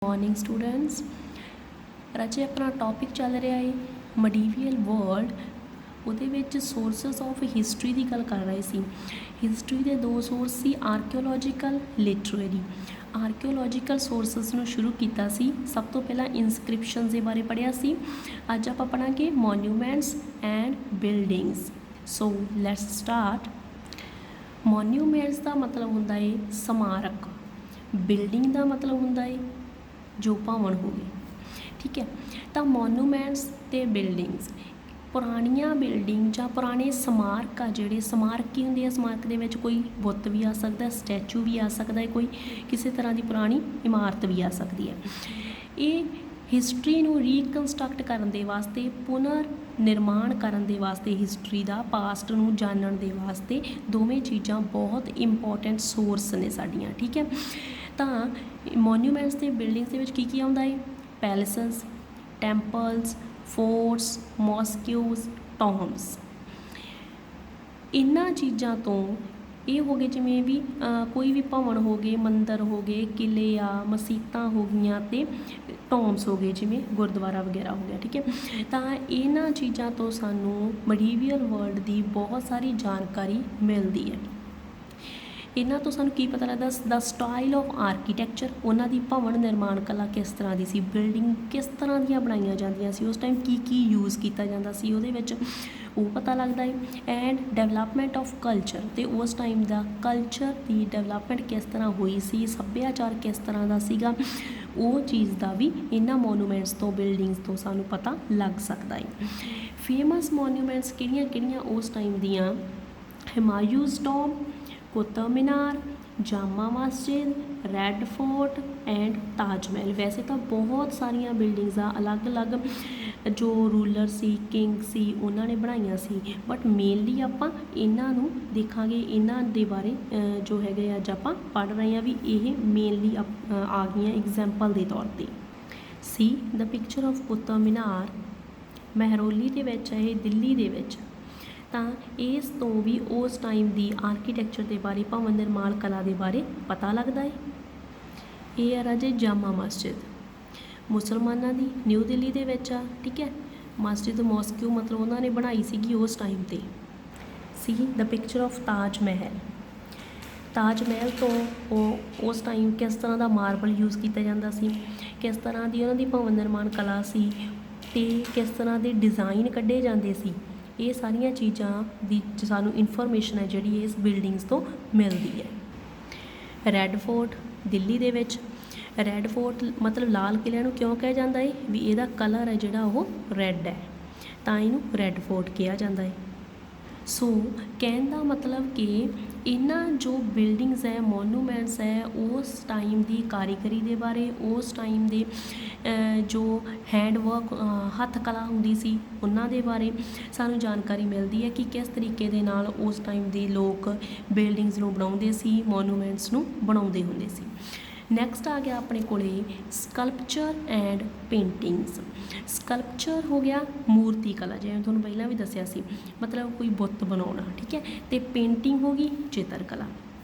Morning students. राजे अपना topic चल रहा है मडीवीअल वर्ल्ड। ਉਹਦੇ ਵਿੱਚ ਸੋਰਸਿਸ ਆਫ ਹਿਸਟਰੀ ਦੀ ਗੱਲ ਕਰ ਰਹੇ ਸੀ। ਹਿਸਟਰੀ ਦੇ ਦੋ ਸੋਰਸ ਸੀ, ਆਰਕਿਓਲੋਜੀਕਲ, ਲਿਟਰੇਰੀ। ਆਰਕਿਓਲੋਜੀਕਲ ਸੋਰਸਿਸ ਨੂੰ ਸ਼ੁਰੂ ਕੀਤਾ ਸੀ। ਸਭ ਤੋਂ ਪਹਿਲਾਂ ਇਨਸਕ੍ਰਿਪਸ਼ਨਸ ਦੇ ਬਾਰੇ ਪੜ੍ਹਿਆ ਸੀ। ਅੱਜ ਆਪਾਂ ਪੜ੍ਹਾਂਗੇ monuments and buildings. So let's start. Monuments ਦਾ ਮਤਲਬ ਹੁੰਦਾ ਹੈ ਸਮਾਰਕ। ਬਿਲਡਿੰਗ ਦਾ ਮਤਲਬ ਹੁੰਦਾ ਹੈ ਜੋ ਭਵਨ ਹੋਵੇ। ਠੀਕ ਹੈ, ਤਾਂ ਮੋਨੂਮੈਂਟਸ ਅਤੇ ਬਿਲਡਿੰਗਸ ਪੁਰਾਣੀਆਂ ਬਿਲਡਿੰਗ ਜਾਂ ਪੁਰਾਣੇ ਸਮਾਰਕ ਆ ਜਿਹੜੇ ਸਮਾਰਕ ਕੀ ਹੁੰਦੇ ਆ, ਸਮਾਰਕ ਦੇ ਵਿੱਚ ਕੋਈ ਬੁੱਤ ਵੀ ਆ ਸਕਦਾ, ਸਟੈਚੂ ਵੀ ਆ ਸਕਦਾ ਹੈ, ਕੋਈ ਕਿਸੇ ਤਰ੍ਹਾਂ ਦੀ ਪੁਰਾਣੀ ਇਮਾਰਤ ਵੀ ਆ ਸਕਦੀ ਹੈ। ਇਹ ਹਿਸਟਰੀ ਨੂੰ ਰੀਕਨਸਟਰਕਟ ਕਰਨ ਦੇ ਵਾਸਤੇ, ਪੁਨਰ ਨਿਰਮਾਣ ਕਰਨ ਦੇ ਵਾਸਤੇ, ਹਿਸਟਰੀ ਦਾ ਪਾਸਟ ਨੂੰ ਜਾਣਨ ਦੇ ਵਾਸਤੇ ਦੋਵੇਂ ਚੀਜ਼ਾਂ ਬਹੁਤ ਇੰਪੋਰਟੈਂਟ ਸੋਰਸ ਨੇ ਸਾਡੀਆਂ। ਠੀਕ ਹੈ, ਤਾਂ ਮੋਨੂਮੈਂਟਸ ਅਤੇ ਬਿਲਡਿੰਗਸ ਦੇ ਵਿੱਚ ਕੀ ਆਉਂਦਾ ਹੈ? Palaces, temples, forts, mosques, tombs. ਇਹਨਾਂ ਚੀਜ਼ਾਂ ਤੋਂ ਇਹ ਹੋ ਗਏ ਜਿਵੇਂ ਵੀ ਕੋਈ ਵੀ ਭਵਨ ਹੋ ਗਏ, ਮੰਦਰ ਹੋ ਗਏ, ਕਿਲ੍ਹੇ ਆ, ਮਸੀਤਾਂ ਹੋ ਗਈਆਂ ਅਤੇ ਟੋਮਸ ਹੋ ਗਏ ਜਿਵੇਂ ਗੁਰਦੁਆਰਾ ਵਗੈਰਾ ਹੋ ਗਿਆ। ਠੀਕ ਹੈ, ਤਾਂ ਇਹਨਾਂ ਚੀਜ਼ਾਂ ਤੋਂ ਸਾਨੂੰ ਮਡੀਵੀਅਲ ਵਰਲਡ ਦੀ ਬਹੁਤ ਸਾਰੀ ਜਾਣਕਾਰੀ ਮਿਲਦੀ ਹੈ। ਇਹਨਾਂ ਤੋਂ ਸਾਨੂੰ ਕੀ ਪਤਾ ਲੱਗਦਾ? ਦਾ ਸਟਾਈਲ ਆਫ ਆਰਕੀਟੈਕਚਰ, ਉਹਨਾਂ ਦੀ ਭਵਨ ਨਿਰਮਾਣ ਕਲਾ ਕਿਸ ਤਰ੍ਹਾਂ ਦੀ ਸੀ, ਬਿਲਡਿੰਗ ਕਿਸ ਤਰ੍ਹਾਂ ਦੀਆਂ ਬਣਾਈਆਂ ਜਾਂਦੀਆਂ ਸੀ, ਉਸ ਟਾਈਮ ਕੀ ਯੂਜ਼ ਕੀਤਾ ਜਾਂਦਾ ਸੀ ਉਹਦੇ ਵਿੱਚ, ਉਹ ਪਤਾ ਲੱਗਦਾ ਹੈ। ਐਂਡ ਡਿਵੈਲਪਮੈਂਟ ਆਫ ਕਲਚਰ, ਅਤੇ ਉਸ ਟਾਈਮ ਦਾ ਕਲਚਰ ਦੀ ਡਿਵੈਲਪਮੈਂਟ ਕਿਸ ਤਰ੍ਹਾਂ ਹੋਈ ਸੀ, ਸੱਭਿਆਚਾਰ ਕਿਸ ਤਰ੍ਹਾਂ ਦਾ ਸੀਗਾ, ਉਹ ਚੀਜ਼ ਦਾ ਵੀ ਇਹਨਾਂ ਮੋਨੂਮੈਂਟਸ ਤੋਂ, ਬਿਲਡਿੰਗਸ ਤੋਂ ਸਾਨੂੰ ਪਤਾ ਲੱਗ ਸਕਦਾ ਹੈ। ਫੇਮਸ ਮੋਨੂਮੈਂਟਸ ਕਿਹੜੀਆਂ ਉਸ ਟਾਈਮ ਦੀਆਂ? ਹਿਮਾਯੂਜ਼ Tom, Qutub Minar, Jama Masjid, red fort and Taj Mahal. ਵੈਸੇ ਤਾਂ ਬਹੁਤ ਸਾਰੀਆਂ ਬਿਲਡਿੰਗਸ ਆ, ਅਲੱਗ-ਅਲੱਗ ਜੋ ਰੂਲਰ ਸੀ, ਕਿੰਗ ਸੀ, ਉਹਨਾਂ ਨੇ ਬਣਾਈਆਂ ਸੀ, ਬਟ ਮੇਨਲੀ ਆਪਾਂ ਇਹਨਾਂ ਨੂੰ ਦੇਖਾਂਗੇ। ਇਹਨਾਂ ਦੇ ਬਾਰੇ ਜੋ ਹੈਗੇ ਅੱਜ ਆਪਾਂ ਪੜ੍ਹ ਰਹੇ ਹਾਂ ਵੀ ਇਹ ਮੇਨਲੀ ਆ ਗਈਆਂ ਐਗਜ਼ਾਮਪਲ ਦੇ ਤੌਰ 'ਤੇ। ਸੀ ਦ ਪਿਕਚਰ ਆਫ ਕੁਤਬ ਮੀਨਾਰ, ਮਹਿਰੌਲੀ ਦੇ ਵਿੱਚ, ਇਹ ਦਿੱਲੀ ਦੇ ਵਿੱਚ। ਤਾਂ ਇਸ ਤੋਂ ਵੀ ਉਸ ਟਾਈਮ ਦੀ ਆਰਕੀਟੈਕਚਰ ਦੇ ਬਾਰੇ, ਭਵਨ ਨਿਰਮਾਣ ਕਲਾ ਦੇ ਬਾਰੇ ਪਤਾ ਲੱਗਦਾ ਹੈ। ਇਹ ਆ ਰਾਜੇ ਜਾਮਾ ਮਸਜਿਦ, ਮੁਸਲਮਾਨਾਂ ਦੀ, ਨਿਊ ਦਿੱਲੀ ਦੇ ਵਿੱਚ ਆ। ਠੀਕ ਹੈ, ਮਸਜਿਦ ਮੋਸਕਿਊ ਮਤਲਬ ਉਹਨਾਂ ਨੇ ਬਣਾਈ ਸੀਗੀ ਉਸ ਟਾਈਮ 'ਤੇ। ਸੀ ਦ ਪਿਕਚਰ ਆਫ ਤਾਜ ਮਹਿਲ, ਤਾਜ ਮਹਿਲ ਤੋਂ ਉਹ ਉਸ ਟਾਈਮ ਕਿਸ ਤਰ੍ਹਾਂ ਦਾ ਮਾਰਬਲ ਯੂਜ਼ ਕੀਤਾ ਜਾਂਦਾ ਸੀ, ਕਿਸ ਤਰ੍ਹਾਂ ਦੀ ਉਹਨਾਂ ਦੀ ਭਵਨ ਨਿਰਮਾਣ ਕਲਾ ਸੀ, ਅਤੇ ਕਿਸ ਤਰ੍ਹਾਂ ਦੇ ਡਿਜ਼ਾਈਨ ਕੱਢੇ ਜਾਂਦੇ ਸੀ। ਇਹ ਸਾਰੀਆਂ ਚੀਜ਼ਾਂ ਦੀ ਸਾਨੂੰ ਇਨਫੋਰਮੇਸ਼ਨ ਹੈ ਜਿਹੜੀ ਇਸ ਬਿਲਡਿੰਗਸ ਤੋਂ ਮਿਲਦੀ ਹੈ। ਰੈੱਡ ਫੋਰਟ ਦਿੱਲੀ ਦੇ ਵਿੱਚ। ਰੈੱਡ ਫੋਰਟ ਮਤਲਬ ਲਾਲ ਕਿਲ੍ਹਿਆਂ ਨੂੰ ਕਿਉਂ ਕਿਹਾ ਜਾਂਦਾ ਹੈ? ਵੀ ਇਹਦਾ ਕਲਰ ਹੈ ਜਿਹੜਾ ਉਹ ਰੈੱਡ ਹੈ, ਤਾਂ ਇਹਨੂੰ ਰੈੱਡ ਫੋਰਟ ਕਿਹਾ ਜਾਂਦਾ ਹੈ। ਸੋ ਕਹਿਣ ਦਾ ਮਤਲਬ ਕਿ ਇਹਨਾਂ ਜੋ ਬਿਲਡਿੰਗਸ ਹੈ, ਮੋਨੂਮੈਂਟਸ ਹੈ, ਉਸ ਟਾਈਮ ਦੀ ਕਾਰੀਗਰੀ ਦੇ ਬਾਰੇ, ਉਸ ਟਾਈਮ ਦੇ ਜੋ ਹੈਂਡ ਵਰਕ, ਹੱਥ ਕਲਾ ਹੁੰਦੀ ਸੀ, ਉਹਨਾਂ ਦੇ ਬਾਰੇ ਸਾਨੂੰ ਜਾਣਕਾਰੀ ਮਿਲਦੀ ਹੈ ਕਿ ਕਿਸ ਤਰੀਕੇ ਦੇ ਨਾਲ ਉਸ ਟਾਈਮ ਦੇ ਲੋਕ ਬਿਲਡਿੰਗਸ ਨੂੰ ਬਣਾਉਂਦੇ ਸੀ, ਮੋਨੂਮੈਂਟਸ ਨੂੰ ਬਣਾਉਂਦੇ ਹੁੰਦੇ ਸੀ। ਨੈਕਸਟ ਆ ਗਿਆ ਆਪਣੇ ਕੋਲੇ ਸਕਲਪਚਰ ਐਂਡ ਪੇਂਟਿੰਗਸ। ਸਕਲਪਚਰ ਹੋ ਗਿਆ ਮੂਰਤੀ ਕਲਾ, ਜਿਵੇਂ ਤੁਹਾਨੂੰ ਪਹਿਲਾਂ ਵੀ ਦੱਸਿਆ ਸੀ, ਮਤਲਬ ਕੋਈ ਬੁੱਤ ਬਣਾਉਣਾ। ਠੀਕ ਹੈ, ਅਤੇ ਪੇਂਟਿੰਗ ਹੋ ਗਈ ਚਿੱਤਰ ਕਲਾ।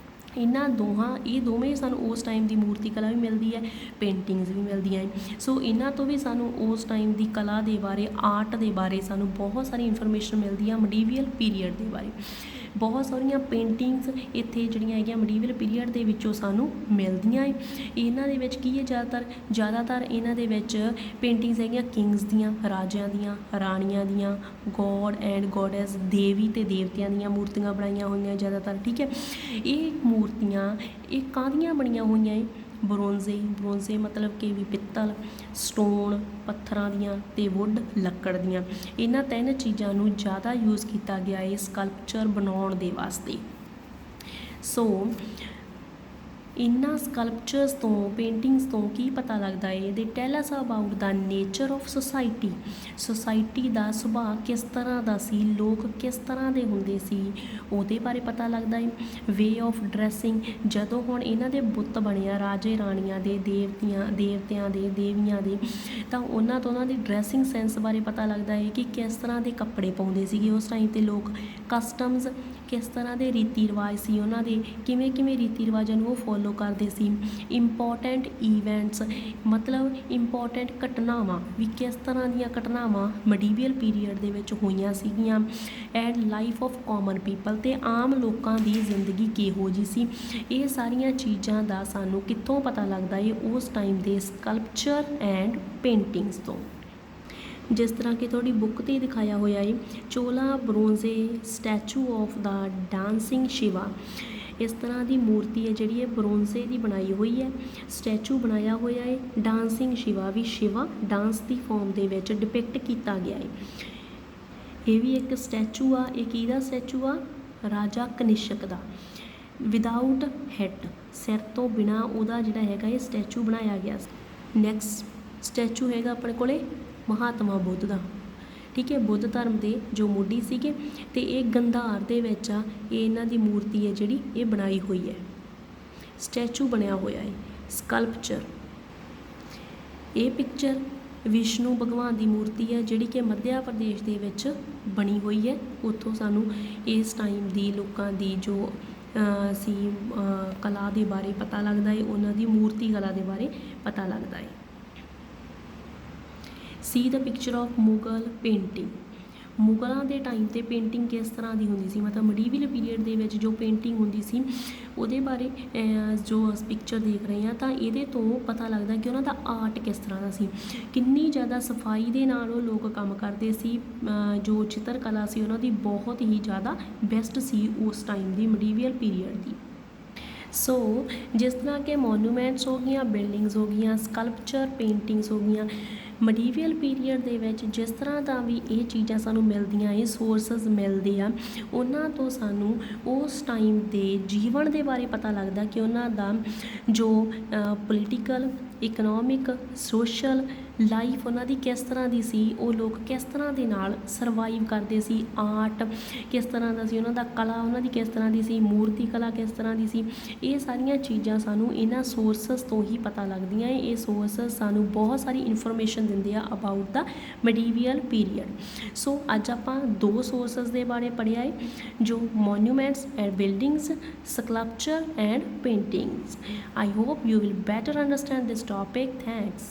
ਇਹ ਦੋਵੇਂ ਸਾਨੂੰ ਉਸ ਟਾਈਮ ਦੀ ਮੂਰਤੀ ਕਲਾ ਵੀ ਮਿਲਦੀ ਹੈ, ਪੇਂਟਿੰਗਸ ਵੀ ਮਿਲਦੀਆਂ ਹੈ। ਸੋ ਇਹਨਾਂ ਤੋਂ ਵੀ ਸਾਨੂੰ ਉਸ ਟਾਈਮ ਦੀ ਕਲਾ ਦੇ ਬਾਰੇ, ਆਰਟ ਦੇ ਬਾਰੇ ਸਾਨੂੰ ਬਹੁਤ ਸਾਰੀ ਇਨਫੋਰਮੇਸ਼ਨ ਮਿਲਦੀ ਆ। ਮਡੀਵੀਅਲ ਪੀਰੀਅਡ ਦੇ ਬਾਰੇ ਬਹੁਤ ਸਾਰੀਆਂ ਪੇਂਟਿੰਗਸ ਇੱਥੇ ਜਿਹੜੀਆਂ ਹੈਗੀਆਂ ਮਡੀਵੀਅਲ ਪੀਰੀਅਡ ਦੇ ਵਿੱਚੋਂ ਸਾਨੂੰ ਮਿਲਦੀਆਂ ਹੈ। ਇਹਨਾਂ ਦੇ ਵਿੱਚ ਕੀ ਹੈ? ਜ਼ਿਆਦਾਤਰ ਇਹਨਾਂ ਦੇ ਵਿੱਚ ਪੇਂਟਿੰਗਸ ਹੈਗੀਆਂ ਕਿੰਗਸ ਦੀਆਂ, ਰਾਜਿਆਂ ਦੀਆਂ, ਰਾਣੀਆਂ ਦੀਆਂ, ਗੋਡ ਐਂਡ ਗੋਡੈਸ, ਦੇਵੀ ਅਤੇ ਦੇਵਤਿਆਂ ਦੀਆਂ ਮੂਰਤੀਆਂ ਬਣਾਈਆਂ ਹੋਈਆਂ ਜ਼ਿਆਦਾਤਰ। ਠੀਕ ਹੈ, ਇਹ ਮੂਰਤੀਆਂ ਇਹ ਕਾਹਦੀਆਂ ਬਣੀਆਂ ਹੋਈਆਂ ਹੈ? ਬਰੋਂਜ਼ੇ ਮਤਲਬ ਕਿ ਵੀ ਪਿੱਤਲ, ਸਟੋਨ ਪੱਥਰਾਂ ਦੀਆਂ, ਅਤੇ ਵੁੱਡ ਲੱਕੜ ਦੀਆਂ। ਇਹਨਾਂ ਤਿੰਨ ਚੀਜ਼ਾਂ ਨੂੰ ਜ਼ਿਆਦਾ ਯੂਜ਼ ਕੀਤਾ ਗਿਆ ਹੈ ਸਕਲਪਚਰ ਬਣਾਉਣ ਦੇ ਵਾਸਤੇ। ਸੋ ਇਹਨਾਂ ਸਕਲਪਚਰਸ ਤੋਂ, ਪੇਂਟਿੰਗਸ ਤੋਂ ਕੀ ਪਤਾ ਲੱਗਦਾ ਹੈ? They tell us about the nature of society. Society ਦਾ ਸੁਭਾਅ ਕਿਸ ਤਰ੍ਹਾਂ ਦਾ ਸੀ, ਲੋਕ ਕਿਸ ਤਰ੍ਹਾਂ ਦੇ ਹੁੰਦੇ ਸੀ, ਉਹਦੇ ਬਾਰੇ ਪਤਾ ਲੱਗਦਾ ਹੈ। ਵੇ ਆਫ ਡਰੈਸਿੰਗ, ਜਦੋਂ ਹੁਣ ਇਹਨਾਂ ਦੇ ਬੁੱਤ ਬਣੇ ਆ ਰਾਜੇ ਰਾਣੀਆਂ ਦੇ, ਦੇਵਤਿਆਂ ਦੇ, ਦੇਵੀਆਂ ਦੇ, ਤਾਂ ਉਹਨਾਂ ਤੋਂ ਉਹਨਾਂ ਦੀ ਡਰੈਸਿੰਗ ਸੈਂਸ ਬਾਰੇ ਪਤਾ ਲੱਗਦਾ ਹੈ ਕਿ ਕਿਸ ਤਰ੍ਹਾਂ ਦੇ ਕੱਪੜੇ ਪਾਉਂਦੇ ਸੀਗੇ ਉਸ ਟਾਈਮ 'ਤੇ ਲੋਕ। ਕਸਟਮਸ ਕਿਸ ਤਰ੍ਹਾਂ ਦੇ ਰੀਤੀ ਰਿਵਾਜ ਸੀ ਉਹਨਾਂ ਦੇ, ਕਿਵੇਂ ਕਿਵੇਂ ਰੀਤੀ ਰਿਵਾਜਾਂ ਨੂੰ ਉਹ ਫੋਲੋ ਕਰਦੇ ਸੀ। ਇੰਪੋਰਟੈਂਟ ਈਵੈਂਟਸ ਮਤਲਬ ਇੰਪੋਰਟੈਂਟ ਘਟਨਾਵਾਂ ਵੀ ਕਿਸ ਤਰ੍ਹਾਂ ਦੀਆਂ ਘਟਨਾਵਾਂ ਮੀਡੀਵੀਅਲ ਪੀਰੀਅਡ ਦੇ ਵਿੱਚ ਹੋਈਆਂ ਸੀਗੀਆਂ। And life of common people, ਅਤੇ ਆਮ ਲੋਕਾਂ ਦੀ ਜ਼ਿੰਦਗੀ ਕਿਹੋ ਜਿਹੀ ਸੀ। ਇਹ ਸਾਰੀਆਂ ਚੀਜ਼ਾਂ ਦਾ ਸਾਨੂੰ ਕਿੱਥੋਂ ਪਤਾ ਲੱਗਦਾ ਹੈ, ਉਸ ਟਾਈਮ ਦੇ ਸਕਲਪਚਰ ਐਂਡ ਪੇਂਟਿੰਗਸ ਤੋਂ। ਜਿਸ ਤਰ੍ਹਾਂ ਕਿ ਤੁਹਾਡੀ ਬੁੱਕ 'ਤੇ ਦਿਖਾਇਆ ਹੋਇਆ ਹੈ, Chola bronze statue of the dancing Shiva. ਇਸ ਤਰ੍ਹਾਂ ਦੀ ਮੂਰਤੀ ਹੈ ਜਿਹੜੀ ਇਹ ਬਰੋਂਜ਼ੇ ਦੀ ਬਣਾਈ ਹੋਈ ਹੈ, ਸਟੈਚੂ ਬਣਾਇਆ ਹੋਇਆ ਹੈ ਡਾਂਸਿੰਗ ਸ਼ਿਵਾ, ਵੀ ਸ਼ਿਵਾ ਡਾਂਸ ਦੀ ਫੋਰਮ ਦੇ ਵਿੱਚ ਡਿਪਿਕਟ ਕੀਤਾ ਗਿਆ ਹੈ। ਇਹ ਵੀ ਇੱਕ ਸਟੈਚੂ ਆ। ਇਹ ਕਿਹਦਾ ਸਟੈਚੂ ਆ? ਰਾਜਾ ਕਨਿਸ਼ਕ ਦਾ। ਵਿਦਾਊਟ ਹੈਡ, ਸਿਰ ਤੋਂ ਬਿਨਾਂ ਉਹਦਾ ਜਿਹੜਾ ਹੈਗਾ ਇਹ ਸਟੈਚੂ ਬਣਾਇਆ ਗਿਆ ਸੀ। ਨੈਕਸਟ ਸਟੈਚੂ ਹੈਗਾ ਆਪਣੇ ਕੋਲੇ ਮਹਾਤਮਾ ਬੁੱਧ ਦਾ, ਠੀਕ ਹੈ, ਬੁੱਧ ਧਰਮ ਦੇ ਜੋ ਮੋਢੀ ਸੀਗੇ, ਅਤੇ ਇਹ ਗੰਧਾਰ ਦੇ ਵਿੱਚ ਆ। ਇਹ ਇਹਨਾਂ ਦੀ ਮੂਰਤੀ ਹੈ ਜਿਹੜੀ ਇਹ ਬਣਾਈ ਹੋਈ ਹੈ, ਸਟੈਚੂ ਬਣਿਆ ਹੋਇਆ ਹੈ, ਸਕਲਪਚਰ। ਇਹ ਪਿਕਚਰ ਵਿਸ਼ਨੂੰ ਭਗਵਾਨ ਦੀ ਮੂਰਤੀ ਹੈ ਜਿਹੜੀ ਕਿ ਮੱਧਿਆ ਪ੍ਰਦੇਸ਼ ਦੇ ਵਿੱਚ ਬਣੀ ਹੋਈ ਹੈ। ਉੱਥੋਂ ਸਾਨੂੰ ਇਸ ਟਾਈਮ ਦੀ ਲੋਕਾਂ ਦੀ ਜੋ ਸੀ ਕਲਾ ਦੇ ਬਾਰੇ ਪਤਾ ਲੱਗਦਾ ਹੈ, ਉਹਨਾਂ ਦੀ ਮੂਰਤੀ ਕਲਾ ਦੇ ਬਾਰੇ ਪਤਾ ਲੱਗਦਾ ਹੈ। ਸੀ ਦਾ ਪਿਕਚਰ ਆਫ ਮੁਗਲ ਪੇਂਟਿੰਗ। ਮੁਗਲਾਂ ਦੇ ਟਾਈਮ 'ਤੇ ਪੇਂਟਿੰਗ ਕਿਸ ਤਰ੍ਹਾਂ ਦੀ ਹੁੰਦੀ ਸੀ, ਮਤਲਬ ਮੀਡੀਵਲ ਪੀਰੀਅਡ ਦੇ ਵਿੱਚ ਜੋ ਪੇਂਟਿੰਗ ਹੁੰਦੀ ਸੀ ਉਹਦੇ ਬਾਰੇ ਜੋ ਪਿਕਚਰ ਦੇਖ ਰਹੇ ਹਾਂ ਤਾਂ ਇਹਦੇ ਤੋਂ ਪਤਾ ਲੱਗਦਾ ਕਿ ਉਹਨਾਂ ਦਾ ਆਰਟ ਕਿਸ ਤਰ੍ਹਾਂ ਦਾ ਸੀ, ਕਿੰਨੀ ਜ਼ਿਆਦਾ ਸਫਾਈ ਦੇ ਨਾਲ ਉਹ ਲੋਕ ਕੰਮ ਕਰਦੇ ਸੀ। ਜੋ ਚਿੱਤਰਕਲਾ ਸੀ ਉਹਨਾਂ ਦੀ ਬਹੁਤ ਹੀ ਜ਼ਿਆਦਾ ਬੈਸਟ ਸੀ ਉਸ ਟਾਈਮ ਦੀ ਮੀਡੀਵਲ ਪੀਰੀਅਡ ਦੀ। ਸੋ ਜਿਸ ਤਰ੍ਹਾਂ ਕਿ ਮੋਨੂਮੈਂਟਸ ਹੋ ਗਈਆਂ, ਬਿਲਡਿੰਗਸ ਹੋ ਗਈਆਂ, ਸਕਲਪਚਰ, ਪੇਂਟਿੰਗਸ ਹੋ ਗਈਆਂ, ਮੀਡੀਵਲ ਪੀਰੀਅਡ ਦੇ ਵਿੱਚ ਜਿਸ ਤਰ੍ਹਾਂ ਦਾ ਵੀ ਇਹ ਚੀਜ਼ਾਂ ਸਾਨੂੰ ਮਿਲਦੀਆਂ, ਇਹ ਸੋਰਸਸ ਮਿਲਦੇ ਆ, ਉਹਨਾਂ ਤੋਂ ਸਾਨੂੰ ਉਸ ਟਾਈਮ ਦੇ ਜੀਵਨ ਦੇ ਬਾਰੇ ਪਤਾ ਲੱਗਦਾ ਕਿ ਉਹਨਾਂ ਦਾ ਜੋ ਪੋਲੀਟੀਕਲ, ਇਕਨੋਮਿਕ, ਸੋਸ਼ਲ ਲਾਈਫ ਉਹਨਾਂ ਦੀ ਕਿਸ ਤਰ੍ਹਾਂ ਦੀ ਸੀ, ਉਹ ਲੋਕ ਕਿਸ ਤਰ੍ਹਾਂ ਦੇ ਨਾਲ ਸਰਵਾਈਵ ਕਰਦੇ ਸੀ, ਆਰਟ ਕਿਸ ਤਰ੍ਹਾਂ ਦਾ ਸੀ, ਉਹਨਾਂ ਦਾ ਕਲਾ ਉਹਨਾਂ ਦੀ ਕਿਸ ਤਰ੍ਹਾਂ ਦੀ ਸੀ, ਮੂਰਤੀ ਕਲਾ ਕਿਸ ਤਰ੍ਹਾਂ ਦੀ ਸੀ। ਇਹ ਸਾਰੀਆਂ ਚੀਜ਼ਾਂ ਸਾਨੂੰ ਇਹਨਾਂ ਸੋਰਸਸ ਤੋਂ ਹੀ ਪਤਾ ਲੱਗਦੀਆਂ। ਇਹ ਸੋਰਸਸ ਸਾਨੂੰ ਬਹੁਤ ਸਾਰੀ ਇਨਫੋਰਮੇਸ਼ਨ ਦਿੰਦੇ ਆ ਅਬਾਊਟ ਦਾ ਮੀਡੀਵੀਅਲ ਪੀਰੀਅਡ। ਸੋ ਅੱਜ ਆਪਾਂ ਦੋ ਸੋਰਸਸ ਦੇ ਬਾਰੇ ਪੜ੍ਹਿਆ ਹੈ, ਜੋ monuments and buildings, sculpture and paintings. I hope you will better understand this topic. Thanks.